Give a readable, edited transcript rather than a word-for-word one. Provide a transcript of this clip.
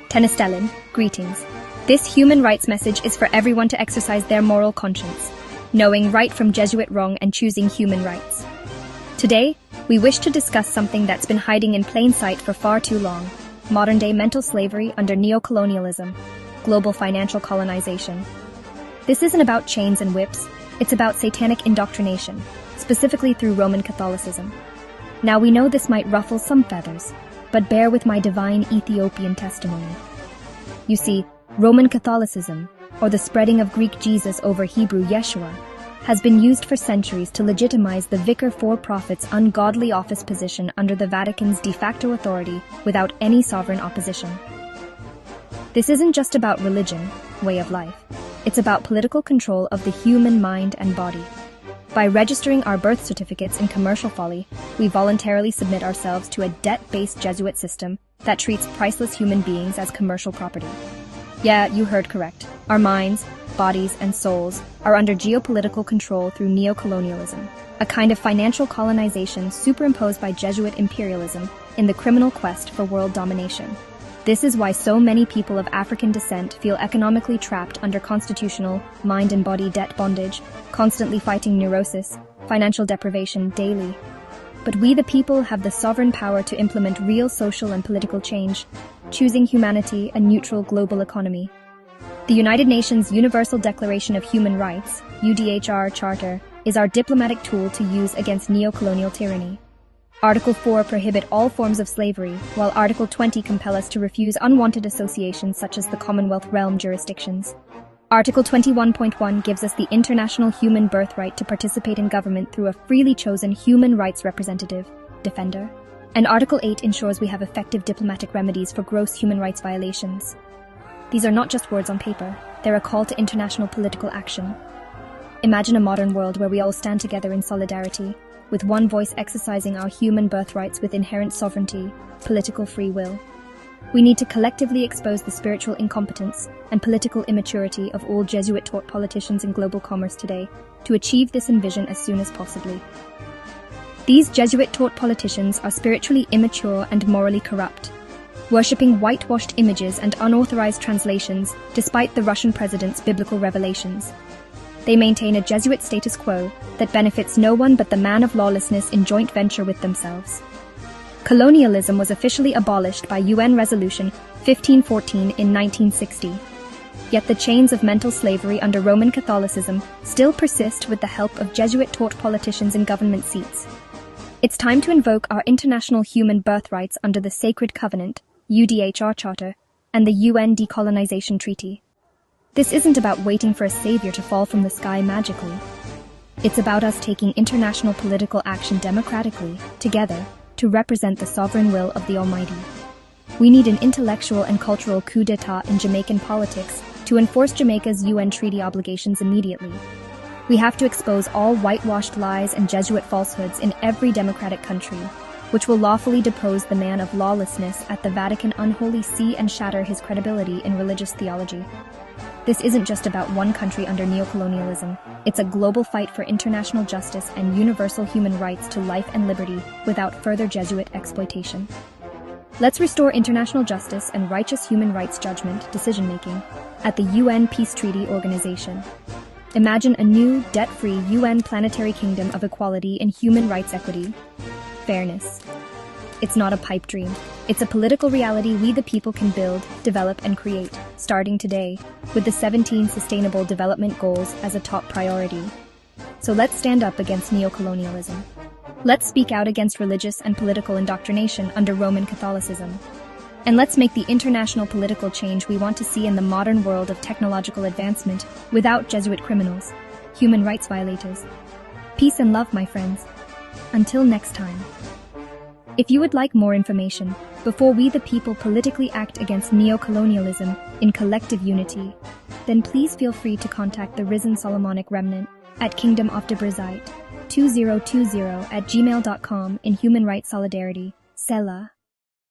Tenestelin, greetings. This human rights message is for everyone to exercise their moral conscience, knowing right from Jesuit wrong and choosing human rights. Today, we wish to discuss something that's been hiding in plain sight for far too long: modern-day mental slavery under neocolonialism, global financial colonization. This isn't about chains and whips, it's about satanic indoctrination, specifically through Roman Catholicism. Now we know this might ruffle some feathers, but bear with my divine Ethiopian testimony. You see, Roman Catholicism, or the spreading of Greek Jesus over Hebrew Yeshua, has been used for centuries to legitimize the vicar for profit's ungodly office position under the Vatican's de facto authority without any sovereign opposition. This isn't just about religion, way of life. It's about political control of the human mind and body. By registering our birth certificates in commercial folly, we voluntarily submit ourselves to a debt-based Jesuit system that treats priceless human beings as commercial property. Yeah, you heard correct. Our minds, bodies, and souls are under geopolitical control through neocolonialism, a kind of financial colonization superimposed by Jesuit imperialism in the criminal quest for world domination. This is why so many people of African descent feel economically trapped under constitutional, mind and body debt bondage, constantly fighting neurosis, financial deprivation daily. But we the people have the sovereign power to implement real social and political change, choosing humanity and neutral global economy. The United Nations Universal Declaration of Human Rights, UDHR Charter, is our diplomatic tool to use against neocolonial tyranny. Article 4 prohibit all forms of slavery, while Article 20 compel us to refuse unwanted associations such as the Commonwealth realm jurisdictions. Article 21.1 gives us the international human birthright to participate in government through a freely chosen human rights representative, defender. And Article 8 ensures we have effective diplomatic remedies for gross human rights violations. These are not just words on paper, they're a call to international political action. Imagine a modern world where we all stand together in solidarity, with one voice exercising our human birthrights with inherent sovereignty, political free will. We need to collectively expose the spiritual incompetence and political immaturity of all Jesuit-taught politicians in global commerce today to achieve this envision as soon as possibly. These Jesuit-taught politicians are spiritually immature and morally corrupt, worshipping whitewashed images and unauthorized translations despite the Russian president's biblical revelations. They maintain a Jesuit status quo that benefits no one but the man of lawlessness in joint venture with themselves. Colonialism was officially abolished by UN Resolution 1514 in 1960. Yet the chains of mental slavery under Roman Catholicism still persist with the help of Jesuit-taught politicians in government seats. It's time to invoke our international human birthrights under the Sacred Covenant, UDHR Charter, and the UN Decolonization Treaty. This isn't about waiting for a savior to fall from the sky magically. It's about us taking international political action democratically, together, to represent the sovereign will of the Almighty. We need an intellectual and cultural coup d'etat in Jamaican politics to enforce Jamaica's UN treaty obligations immediately. We have to expose all whitewashed lies and Jesuit falsehoods in every democratic country, which will lawfully depose the man of lawlessness at the Vatican unholy see and shatter his credibility in religious theology. This isn't just about one country under neocolonialism. It's a global fight for international justice and universal human rights to life and liberty without further Jesuit exploitation. Let's restore international justice and righteous human rights judgment decision-making at the UN Peace Treaty Organization. Imagine a new, debt-free UN planetary kingdom of equality and human rights equity. Fairness. It's not a pipe dream. It's a political reality we the people can build, develop, and create, starting today, with the 17 Sustainable Development Goals as a top priority. So let's stand up against neocolonialism. Let's speak out against religious and political indoctrination under Roman Catholicism. And let's make the international political change we want to see in the modern world of technological advancement without Jesuit criminals, human rights violators. Peace and love, my friends. Until next time. If you would like more information, before we the people politically act against neocolonialism in collective unity, then please feel free to contact the Risen Solomonic Remnant at Kingdom of Debrizite 2020 at gmail.com in human rights solidarity. Selah.